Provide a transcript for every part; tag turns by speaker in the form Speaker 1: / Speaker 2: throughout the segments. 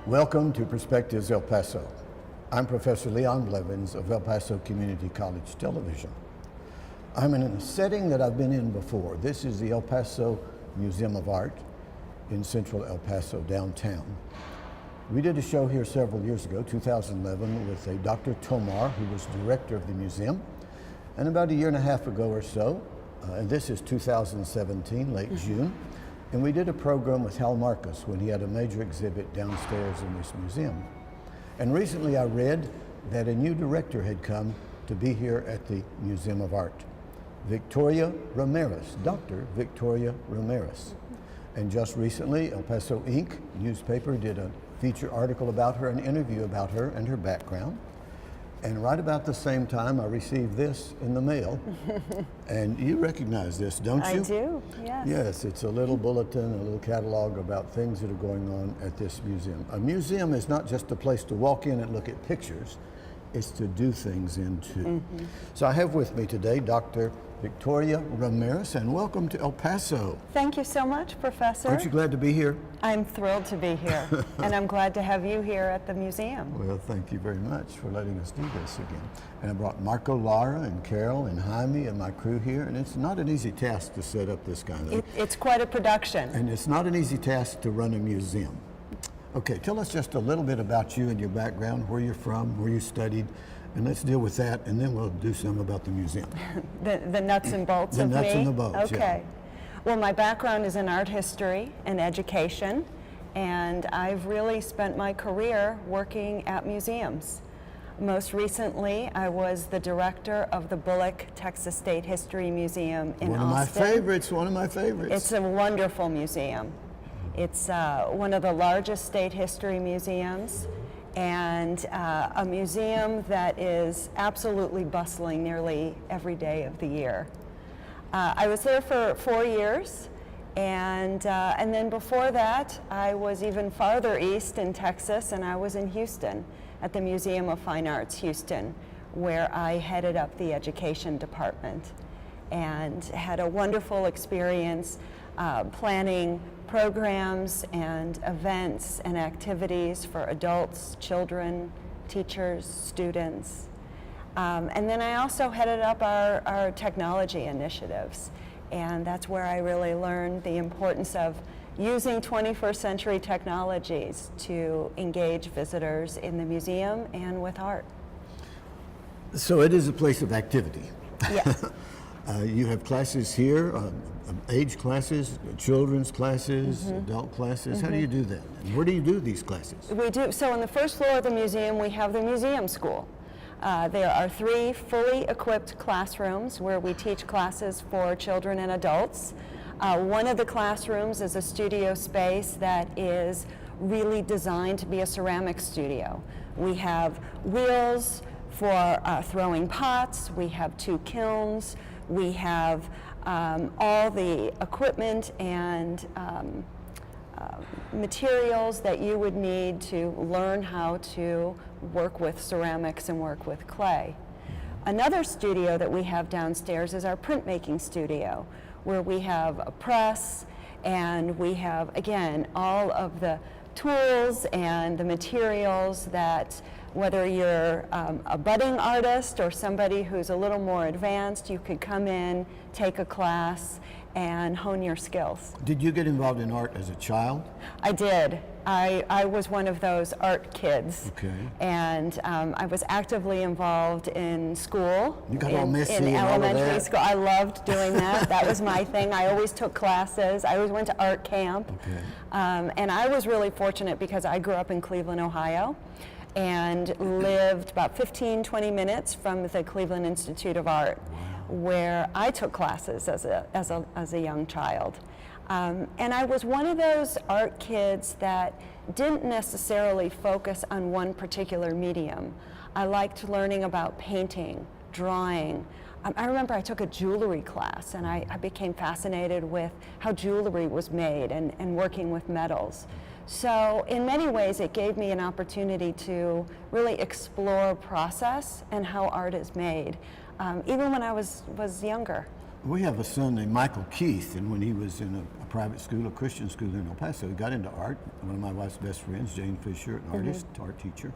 Speaker 1: Welcome to Perspectives El Paso. I'm Professor Leon Blevins of El Paso Community College Television. I'm in a setting that I've been in before. This is the El Paso Museum of Art in central El Paso, downtown. We did a show here several years ago, 2011, with a Dr. Tomar, who was director of the museum. And about a year and a half ago or so, and this is 2017, late June, and we did a program with Hal Marcus when he had a major exhibit downstairs in this museum. And recently I read that a new director had come to be here at the Museum of Art, Victoria Ramirez, Dr. Victoria Ramirez. And just recently, El Paso Inc. newspaper did a feature article about her, an interview about her and her background. And right about the same time, I received this in the mail. And you recognize this, don't you?
Speaker 2: I do, yes.
Speaker 1: Yes, it's a little bulletin, a little catalog about things that are going on at this museum. A museum is not just a place to walk in and look at pictures, it's to do things in too. So I have with me today Dr. Victoria Ramirez, and welcome to El Paso.
Speaker 2: Thank you so much, Professor.
Speaker 1: Aren't you glad to be here?
Speaker 2: I'm thrilled to be here, and I'm glad to have you here at the museum.
Speaker 1: Well, thank you very much for letting us do this again. And I brought Marco, Lara, and Carol, and Jaime, and my crew here, and it's not an easy task to set up this kind of thing.
Speaker 2: It's quite a production.
Speaker 1: And it's not an easy task to run a museum. Okay, tell us just a little bit about you and your background, where you're from, where you studied, and let's deal with that, and then we'll do some about the museum.
Speaker 2: the nuts and bolts
Speaker 1: the
Speaker 2: of me?
Speaker 1: The nuts and the bolts,
Speaker 2: okay.
Speaker 1: Yeah.
Speaker 2: Well, my background is in art history and education, and I've really spent my career working at museums. Most recently, I was the director of the Bullock Texas State History Museum in Austin.
Speaker 1: One of my favorites.
Speaker 2: It's a wonderful museum. It's one of the largest state history museums, and a museum that is absolutely bustling nearly every day of the year. I was there for 4 years, and then before that, I was even farther east in Texas, and I was in Houston at the Museum of Fine Arts, Houston, where I headed up the education department, and had a wonderful experience planning programs and events and activities for adults, children, teachers, students. And then I also headed up our technology initiatives. And that's where I really learned the importance of using 21st century technologies to engage visitors in the museum and with art.
Speaker 1: So it is a place of activity.
Speaker 2: Yes.
Speaker 1: You have classes here, age classes, children's classes, adult classes. How do you do that? And where do you do these classes?
Speaker 2: We do. So on the first floor of the museum, we have the museum school. There are 3 fully equipped classrooms where we teach classes for children and adults. One of the classrooms is a studio space that is really designed to be a ceramic studio. We have wheels for throwing pots. We have 2 kilns. We have all the equipment and materials that you would need to learn how to work with ceramics and work with clay. Another studio that we have downstairs is our printmaking studio, where we have a press, and we have, again, all of the tools and the materials that, whether you're a budding artist or somebody who's a little more advanced, you could come in, take a class, and hone your skills.
Speaker 1: Did you get involved in art as a child?
Speaker 2: I did. I was one of those art kids.
Speaker 1: Okay.
Speaker 2: And I was actively involved in school.
Speaker 1: You got all messy
Speaker 2: in
Speaker 1: and all of
Speaker 2: elementary
Speaker 1: that?
Speaker 2: school. I loved doing that. That was my thing. I always took classes. I always went to art camp.
Speaker 1: Okay.
Speaker 2: And I was really fortunate because I grew up in Cleveland, Ohio, and lived about 15-20 minutes from the Cleveland Institute of Art, where I took classes as a young child. And I was one of those art kids that didn't necessarily focus on one particular medium. I liked learning about painting, drawing. I remember I took a jewelry class, and I became fascinated with how jewelry was made and working with metals. So in many ways, it gave me an opportunity to really explore process and how art is made, even when I was younger.
Speaker 1: We have a son named Michael Keith, and when he was in a private school, a Christian school in El Paso, he got into art. One of my wife's best friends, Jane Fisher, an artist, art teacher,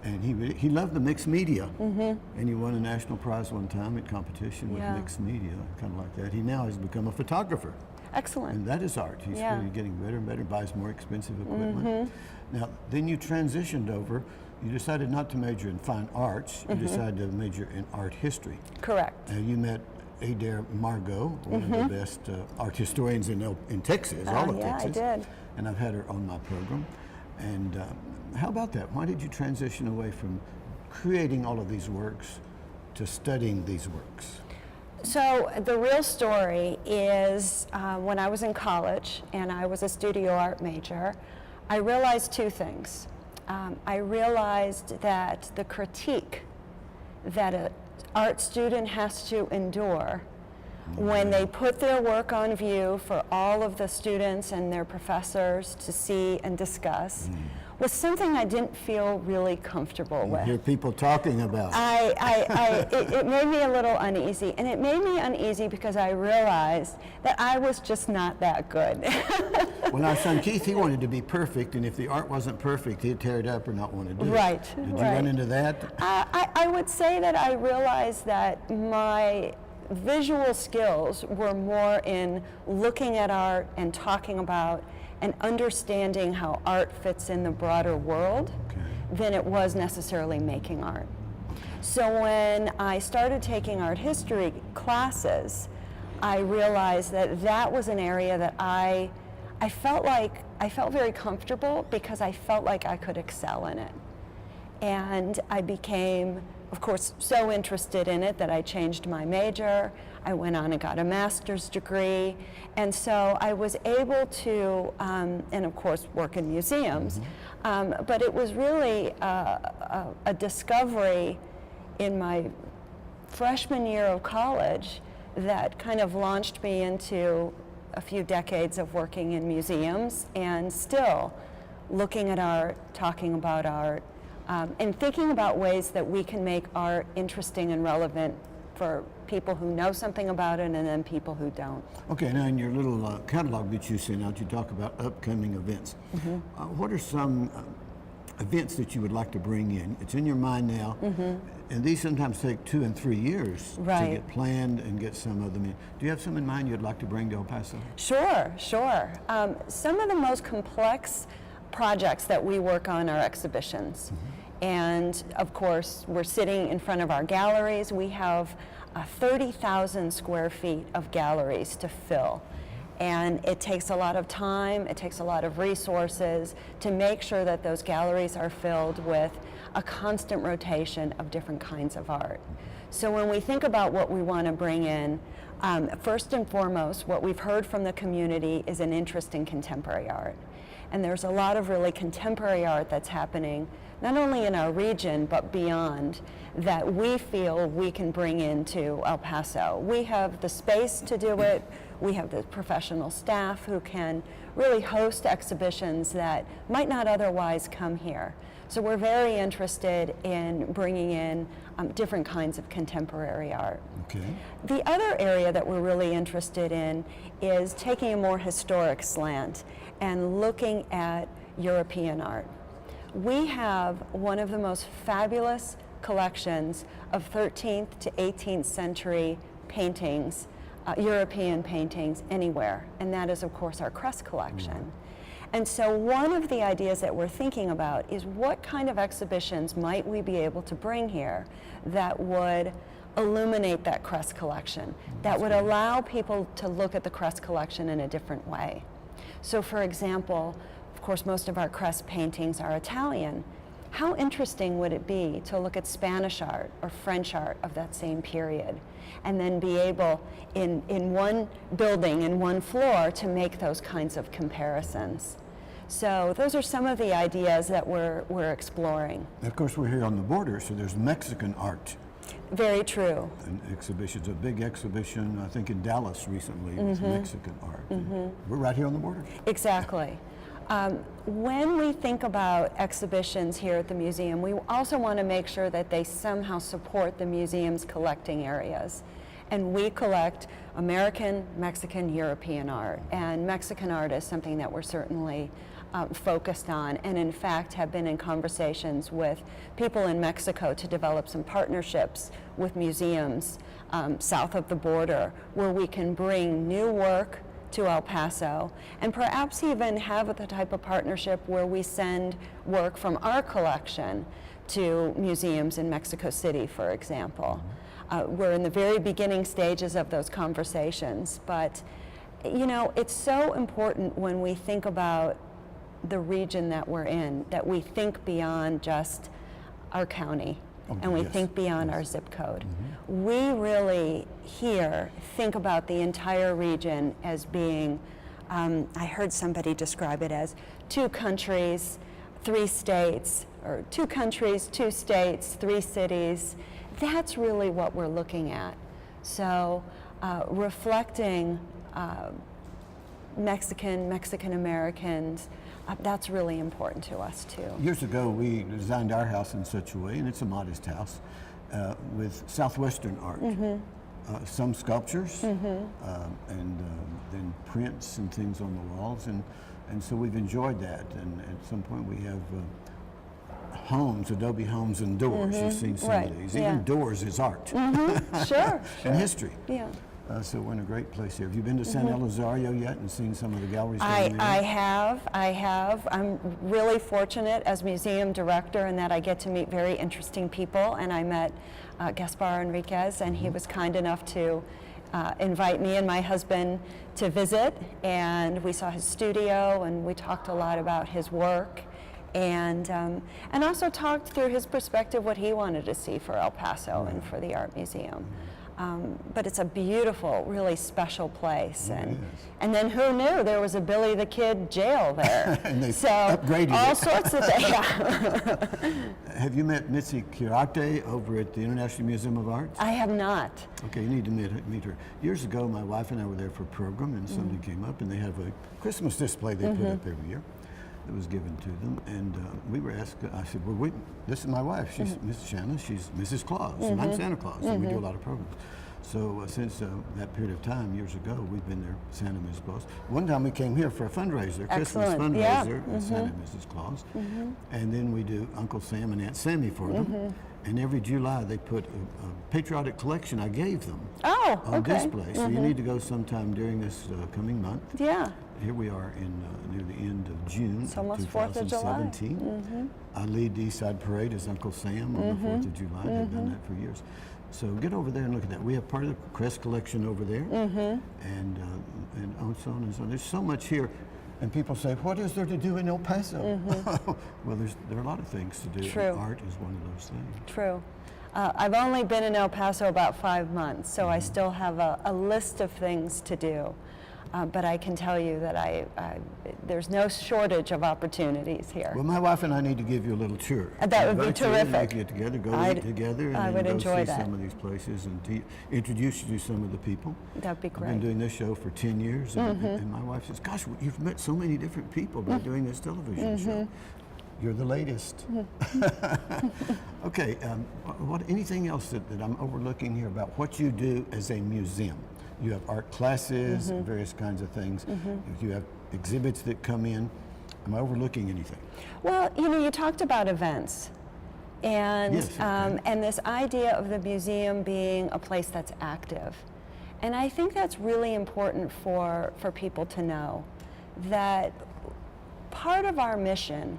Speaker 1: and he loved the mixed media, and he won a national prize one time in competition with mixed media, kind of like that. He now has become a photographer.
Speaker 2: Excellent.
Speaker 1: And that is art. He's really getting better and better, buys more expensive equipment. Now, then you transitioned over. You decided not to major in fine arts. You decided to major in art history.
Speaker 2: Correct.
Speaker 1: You met Adair Margot, one of the best art historians in Texas, all of Texas.
Speaker 2: Yeah, I did.
Speaker 1: And I've had her on my program. And how about that? Why did you transition away from creating all of these works to studying these works?
Speaker 2: So the real story is when I was in college and I was a studio art major, I realized two things. I realized that the critique that an art student has to endure when they put their work on view for all of the students and their professors to see and discuss was something I didn't feel really comfortable with.
Speaker 1: Hear people talking about.
Speaker 2: It made me a little uneasy, and it made me uneasy because I realized that I was just not that good.
Speaker 1: Well, our son Keith, he wanted to be perfect, and if the art wasn't perfect, he'd tear it up or not want to do
Speaker 2: Right,
Speaker 1: it. Did you run into that?
Speaker 2: I would say that I realized that my visual skills were more in looking at art and talking about and understanding how art fits in the broader world than it was necessarily making art. So when I started taking art history classes, I realized that that was an area that I felt very comfortable because I felt like I could excel in it. And I became, of course, so interested in it that I changed my major. I went on and got a master's degree. And so I was able to, and of course, work in museums. But it was really a discovery in my freshman year of college that kind of launched me into a few decades of working in museums and still looking at art, talking about art, and thinking about ways that we can make art interesting and relevant for people who know something about it and then people who don't.
Speaker 1: Okay, now in your little catalog that you sent out, you talk about upcoming events. What are some events that you would like to bring in? It's in your mind now, and these sometimes take 2 and 3 years to get planned and get some of them in. Do you have some in mind you'd like to bring to El Paso?
Speaker 2: Sure. Some of the most complex projects that we work on are exhibitions. And of course, we're sitting in front of our galleries. We have 30,000 square feet of galleries to fill. And it takes a lot of time, it takes a lot of resources to make sure that those galleries are filled with a constant rotation of different kinds of art. So when we think about what we want to bring in, first and foremost, what we've heard from the community is an interest in contemporary art. And there's a lot of really contemporary art that's happening, not only in our region, but beyond, that we feel we can bring into El Paso. We have the space to do it. We have the professional staff who can really host exhibitions that might not otherwise come here. So we're very interested in bringing in different kinds of contemporary art.
Speaker 1: Okay.
Speaker 2: The other area that we're really interested in is taking a more historic slant and looking at European art. We have one of the most fabulous collections of 13th to 18th century paintings, European paintings anywhere, and that is of course our Crest collection. And so one of the ideas that we're thinking about is what kind of exhibitions might we be able to bring here that would illuminate that Crest collection, that would allow people to look at the Crest collection in a different way. So for example, of course most of our Crest paintings are Italian. How interesting would it be to look at Spanish art or French art of that same period and then be able in one building, in one floor, to make those kinds of comparisons. So those are some of the ideas that we're exploring.
Speaker 1: Of course, we're here on the border, so there's Mexican art.
Speaker 2: Very true.
Speaker 1: And exhibitions, a big exhibition, I think in Dallas recently, with Mexican art. We're right here on the border.
Speaker 2: Exactly. When we think about exhibitions here at the museum, we also want to make sure that they somehow support the museum's collecting areas. and we collect American, Mexican, European art. And Mexican art is something that we're certainly focused on, and in fact have been in conversations with people in Mexico to develop some partnerships with museums south of the border where we can bring new work to El Paso, and perhaps even have the type of partnership where we send work from our collection to museums in Mexico City, for example. We're in the very beginning stages of those conversations, but you know, it's so important when we think about the region that we're in, that we think beyond just our county, and we think beyond our zip code. We really here think about the entire region as being, I heard somebody describe it as 2 countries, 3 states, or 2 countries, 2 states, 3 cities. That's really what we're looking at. So reflecting Mexican Americans, that's really important to us too.
Speaker 1: Years ago, we designed our house in such a way, and it's a modest house, with Southwestern art. Some sculptures, and then prints and things on the walls, and so we've enjoyed that. And at some point, we have homes, adobe homes and doors. You've seen some of these. Even doors is art.
Speaker 2: Sure.
Speaker 1: And history.
Speaker 2: Yeah.
Speaker 1: So we're in a great place here. Have you been to San Elizario yet and seen some of the galleries?
Speaker 2: I have. I'm really fortunate as museum director in that I get to meet very interesting people, and I met Gaspar Enriquez, and he was kind enough to invite me and my husband to visit, and we saw his studio, and we talked a lot about his work, and also talked through his perspective what he wanted to see for El Paso and for the Art Museum. But it's a beautiful, really special place, and then who knew there was a Billy the Kid jail there?
Speaker 1: And they
Speaker 2: so
Speaker 1: upgraded
Speaker 2: all
Speaker 1: it.
Speaker 2: sorts of things.
Speaker 1: Have you met Mitzi Kirate over at the International Museum of Art?
Speaker 2: I have not.
Speaker 1: Okay, you need to meet her. Years ago, my wife and I were there for a program, and somebody came up, and they have a Christmas display they put up every year. That was given to them, and we were asked. I said, "Well, this is my wife. She's Mrs. Shanna. She's Mrs. Claus, and I'm Santa Claus, and we do a lot of programs." So since that period of time, years ago, we've been there, Santa and Mrs. Claus. One time we came here for a fundraiser, Christmas fundraiser, Santa and Mrs. Claus, and then we do Uncle Sam and Aunt Sammy for them. And every July they put a patriotic collection I gave them on display. So you need to go sometime during this coming month.
Speaker 2: Yeah.
Speaker 1: Here we are in near the end of June
Speaker 2: It's almost 4th of July.
Speaker 1: 2017. I lead the East Side Parade as Uncle Sam on the 4th of July. I've done that for years. So get over there and look at that. We have part of the Crest collection over there, and so on and so on. There's so much here. And people say, what is there to do in El Paso? Well, there are a lot of things to do.
Speaker 2: True.
Speaker 1: And art is one of those things.
Speaker 2: True. I've only been in El Paso about 5 months, so I still have a list of things to do. But I can tell you that there's no shortage of opportunities here.
Speaker 1: Well, my wife and I need to give you a little tour.
Speaker 2: That would be
Speaker 1: Invite you in,
Speaker 2: terrific.
Speaker 1: we can get together, go eat together, and
Speaker 2: I would
Speaker 1: then go
Speaker 2: enjoy
Speaker 1: see
Speaker 2: that.
Speaker 1: some of these places and introduce you to some of the people.
Speaker 2: That'd be
Speaker 1: I've
Speaker 2: great.
Speaker 1: been doing this show for 10 years, and my wife says, gosh, you've met so many different people by doing this television show. You're the latest. Okay, anything else that I'm overlooking here about what you do as a museum? You have art classes, various kinds of things. You have exhibits that come in. Am I overlooking anything?
Speaker 2: Well, you talked about events, and
Speaker 1: Yes, okay.
Speaker 2: and this idea of the museum being a place that's active, and I think that's really important for people to know that part of our mission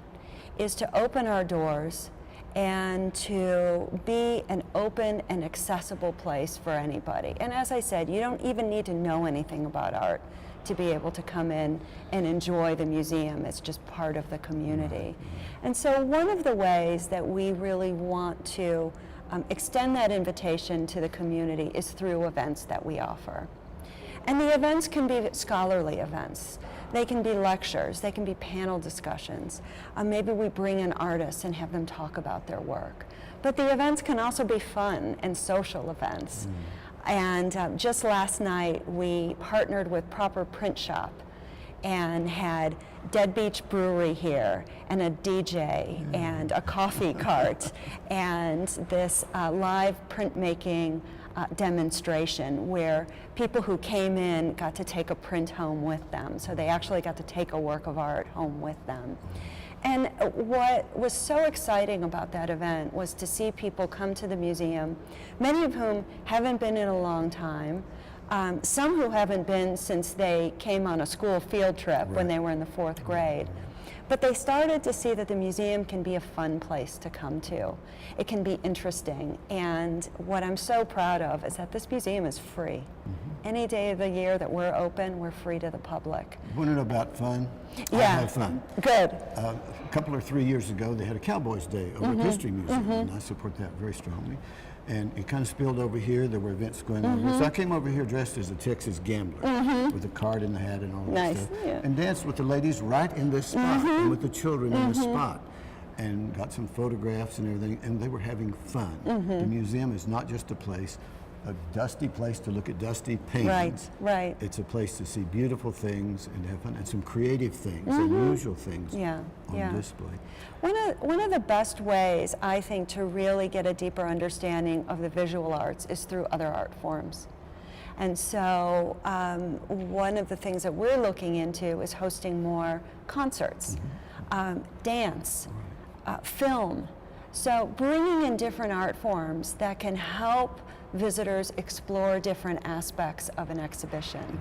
Speaker 2: is to open our doors and to be an open and accessible place for anybody. And as I said, you don't even need to know anything about art to be able to come in and enjoy the museum. It's just part of the community. And so one of the ways that we really want to extend that invitation to the community is through events that we offer. And the events can be scholarly events. They can be lectures, they can be panel discussions. Maybe we bring in artists and have them talk about their work. But the events can also be fun and social events. And just last night, we partnered with Proper Print Shop and had Dead Beach Brewery here, and a DJ, and a coffee cart, and this live printmaking demonstration where people who came in got to take a print home with them. So they actually got to take a work of art home with them. And what was so exciting about that event was to see people come to the museum, many of whom haven't been in a long time, some who haven't been since they came on a school field trip when they were in the 4th grade. But they started to see that the museum can be a fun place to come to. It can be interesting. And what I'm so proud of is that this museum is free. Any day of the year that we're open, we're free to the public.
Speaker 1: Wasn't it about fun?
Speaker 2: Yeah.
Speaker 1: I had fun.
Speaker 2: Good.
Speaker 1: A couple or 3 years ago, they had a Cowboys Day over at History Museum, and I support that very strongly. And it kind of spilled over here. There were events going on here. So I came over here dressed as a Texas gambler with a card in the hat and all that
Speaker 2: Nice.
Speaker 1: stuff.
Speaker 2: Yeah.
Speaker 1: And danced with the ladies right in this spot and with the children in this spot. And got some photographs and everything, and they were having fun. The museum is not just a place, a dusty place to look at dusty paintings.
Speaker 2: Right.
Speaker 1: It's a place to see beautiful things and have fun, and some creative things, unusual things on display.
Speaker 2: One of the best ways, I think, to really get a deeper understanding of the visual arts is through other art forms. And so one of the things that we're looking into is hosting more concerts, dance, film. So bringing in different art forms that can help visitors explore different aspects of an exhibition.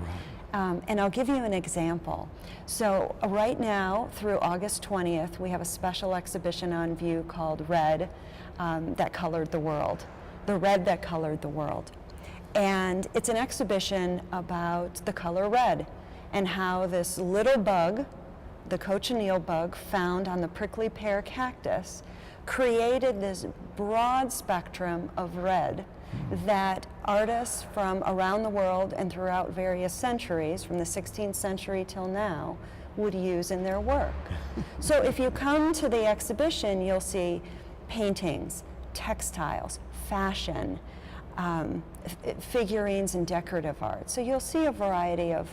Speaker 2: And I'll give you an example. So right now, through August 20th, we have a special exhibition on view called Red That Colored the World. The Red That Colored the World. And it's an exhibition about the color red and how this little bug, the cochineal bug found on the prickly pear cactus, created this broad spectrum of red that artists from around the world and throughout various centuries, from the 16th century till now, would use in their work. So if you come to the exhibition, you'll see paintings, textiles, fashion, figurines and decorative art. So you'll see a variety of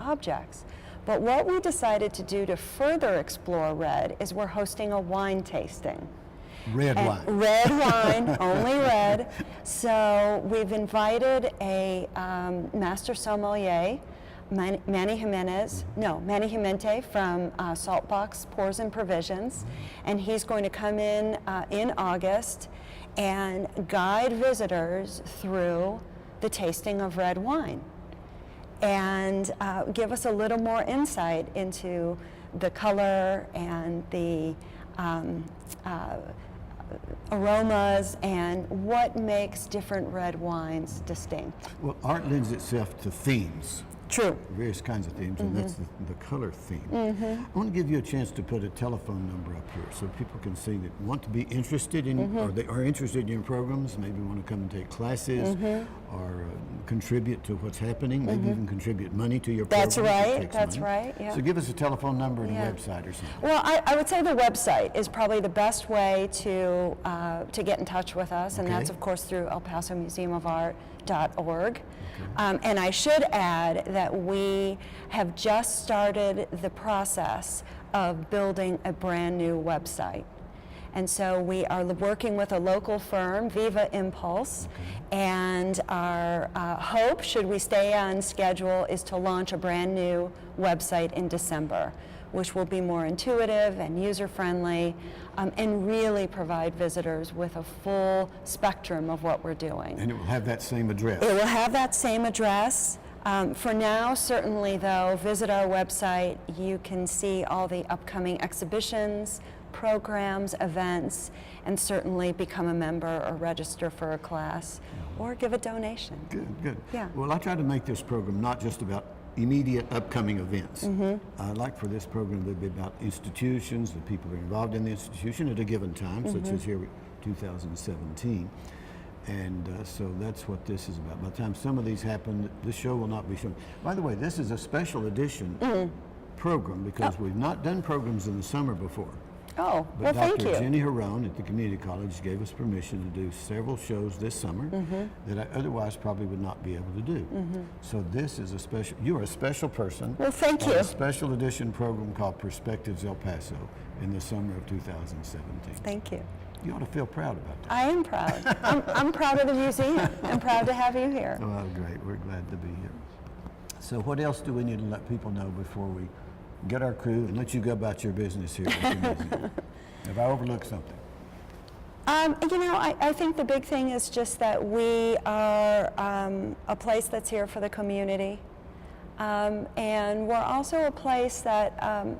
Speaker 2: objects. But what we decided to do to further explore red is we're hosting a wine tasting.
Speaker 1: Red wine.
Speaker 2: Red wine, only red. So we've invited a master sommelier, Manny Jimente from Saltbox Pours and Provisions, and he's going to come in August and guide visitors through the tasting of red wine and give us a little more insight into the color and the aromas and what makes different red wines distinct.
Speaker 1: Well, art lends itself to themes.
Speaker 2: True.
Speaker 1: Various kinds of themes, and that's the color theme. I want to give you a chance to put a telephone number up here so people can see that want to be interested in, or they are interested in your programs, maybe want to come and take classes, or contribute to what's happening, maybe even contribute money to your program.
Speaker 2: That's right, that's right, yeah.
Speaker 1: So give us a telephone number and a website or something.
Speaker 2: Well, I would say the website is probably the best way to get in touch with us, and that's of course through elpasomuseumofart.org. And I should add that we have just started the process of building a brand new website. And so we are working with a local firm, Viva Impulse, and our hope, should we stay on schedule, is to launch a brand new website in December, which will be more intuitive and user-friendly, and really provide visitors with a full spectrum of what we're doing.
Speaker 1: And it will have that same address.
Speaker 2: It will have that same address. For now, certainly though, visit our website. You can see all the upcoming exhibitions, programs, events, and certainly become a member or register for a class or give a donation.
Speaker 1: Good.
Speaker 2: Yeah.
Speaker 1: Well, I try to make this program not just about immediate upcoming events. I'd like for this program to be about institutions, the people who are involved in the institution at a given time, such as here 2017. And so that's what this is about. By the time some of these happen, this show will not be shown. By the way, this is a special edition program because we've not done programs in the summer before.
Speaker 2: Oh,
Speaker 1: But
Speaker 2: well, thank
Speaker 1: Dr.
Speaker 2: you.
Speaker 1: Jenny Harone at the community college gave us permission to do several shows this summer that I otherwise probably would not be able to do. So this is a special, you are a special person.
Speaker 2: Well, thank
Speaker 1: on
Speaker 2: you.
Speaker 1: A special edition program called Perspectives El Paso in the summer of 2017.
Speaker 2: Thank you.
Speaker 1: You ought to feel proud about that.
Speaker 2: I am proud. I'm proud of the museum. I'm proud to have you here.
Speaker 1: Oh, great. We're glad to be here. So what else do we need to let people know before we get our crew and let you go about your business here at the museum? Have I overlooked something?
Speaker 2: I think the big thing is just that we are a place that's here for the community. And we're also a place that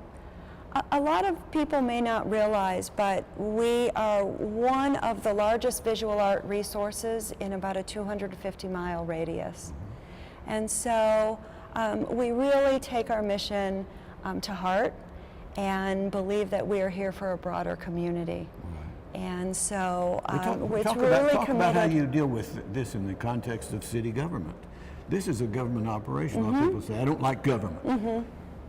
Speaker 2: a lot of people may not realize, but we are one of the largest visual art resources in about a 250-mile radius. And so we really take our mission to heart and believe that we are here for a broader community. Right. And so it's really
Speaker 1: talk
Speaker 2: committed.
Speaker 1: about how you deal with this in the context of city government. This is a government operation. A lot of people say, I don't like government. Well,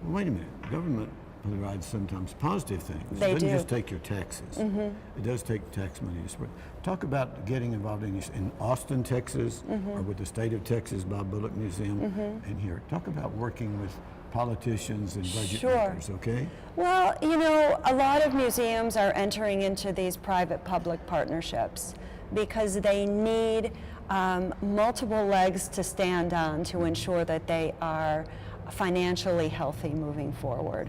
Speaker 1: wait a minute. Government provides sometimes positive things.
Speaker 2: They
Speaker 1: It doesn't
Speaker 2: do.
Speaker 1: just take your taxes. It does take tax money to spread. Talk about getting involved in Austin, Texas, or with the state of Texas, Bob Bullock Museum, and here. Talk about working with politicians and budget makers, okay?
Speaker 2: Well, a lot of museums are entering into these private-public partnerships because they need multiple legs to stand on to ensure that they are financially healthy moving forward.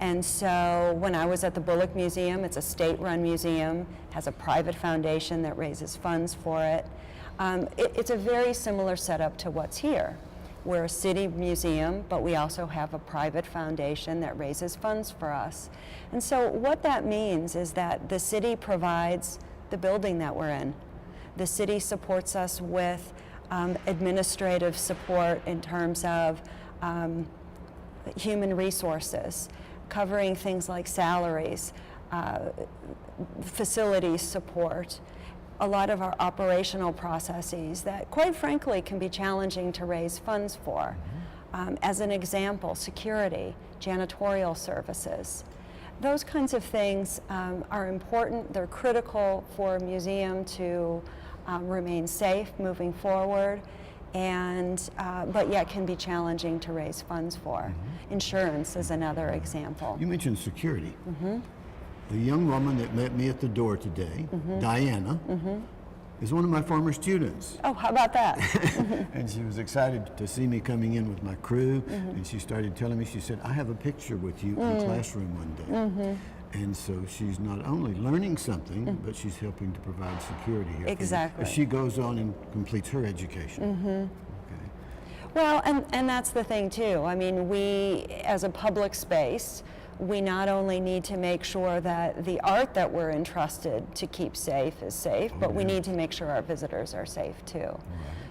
Speaker 2: And so when I was at the Bullock Museum, it's a state-run museum, has a private foundation that raises funds for it. It's a very similar setup to what's here. We're a city museum, but we also have a private foundation that raises funds for us. And so what that means is that the city provides the building that we're in. The city supports us with administrative support in terms of human resources, covering things like salaries, facilities support, a lot of our operational processes that, quite frankly, can be challenging to raise funds for. As an example, security, janitorial services. Those kinds of things are important. They're critical for a museum to remain safe moving forward, and but yet can be challenging to raise funds for. Insurance is another example.
Speaker 1: You mentioned security. The young woman that met me at the door today, Diana, is one of my former students.
Speaker 2: Oh, how about that?
Speaker 1: And she was excited to see me coming in with my crew, and she started telling me, she said, I have a picture with you in the classroom one day. And so she's not only learning something, but she's helping to provide security here.
Speaker 2: Exactly.
Speaker 1: As she goes on and completes her education. Okay.
Speaker 2: Well, and that's the thing too. I mean, we, as a public space, we not only need to make sure that the art that we're entrusted to keep safe is safe, but we need to make sure our visitors are safe too.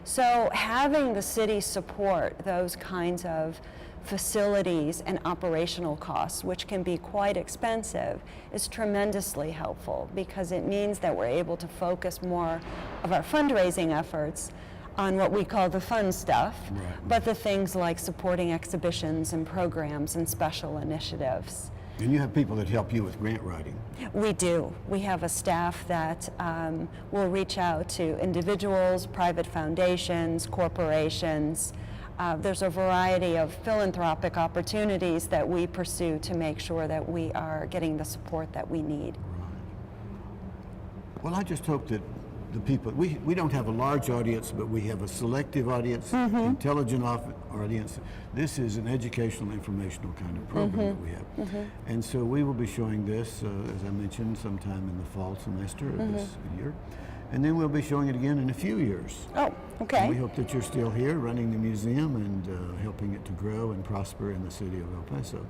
Speaker 2: So having the city support those kinds of facilities and operational costs, which can be quite expensive, is tremendously helpful because it means that we're able to focus more of our fundraising efforts on what we call the fun stuff, but the things like supporting exhibitions and programs and special initiatives.
Speaker 1: And you have people that help you with grant writing.
Speaker 2: We do. We have a staff that will reach out to individuals, private foundations, corporations. There's a variety of philanthropic opportunities that we pursue to make sure that we are getting the support that we need.
Speaker 1: Well, I just hope that the people, we don't have a large audience, but we have a selective audience, intelligent audience. This is an educational, informational kind of program that we have. And so we will be showing this, as I mentioned, sometime in the fall semester of this year. And then we'll be showing it again in a few years.
Speaker 2: Oh, okay.
Speaker 1: And we hope that you're still here running the museum and helping it to grow and prosper in the city of El Paso.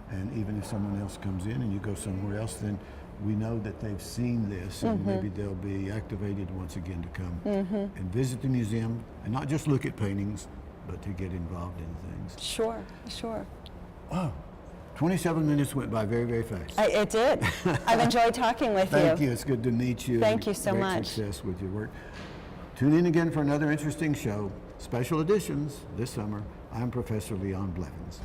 Speaker 1: And even if someone else comes in and you go somewhere else, then we know that they've seen this and maybe they'll be activated once again to come and visit the museum and not just look at paintings, but to get involved in things.
Speaker 2: Sure, sure.
Speaker 1: Wow. 27 minutes went by very, very fast.
Speaker 2: It did. I've enjoyed talking with you.
Speaker 1: Thank you. It's good to meet you.
Speaker 2: Thank you so
Speaker 1: Great
Speaker 2: much.
Speaker 1: Success with your work. Tune in again for another interesting show. Special editions this summer. I'm Professor Leon Blevins.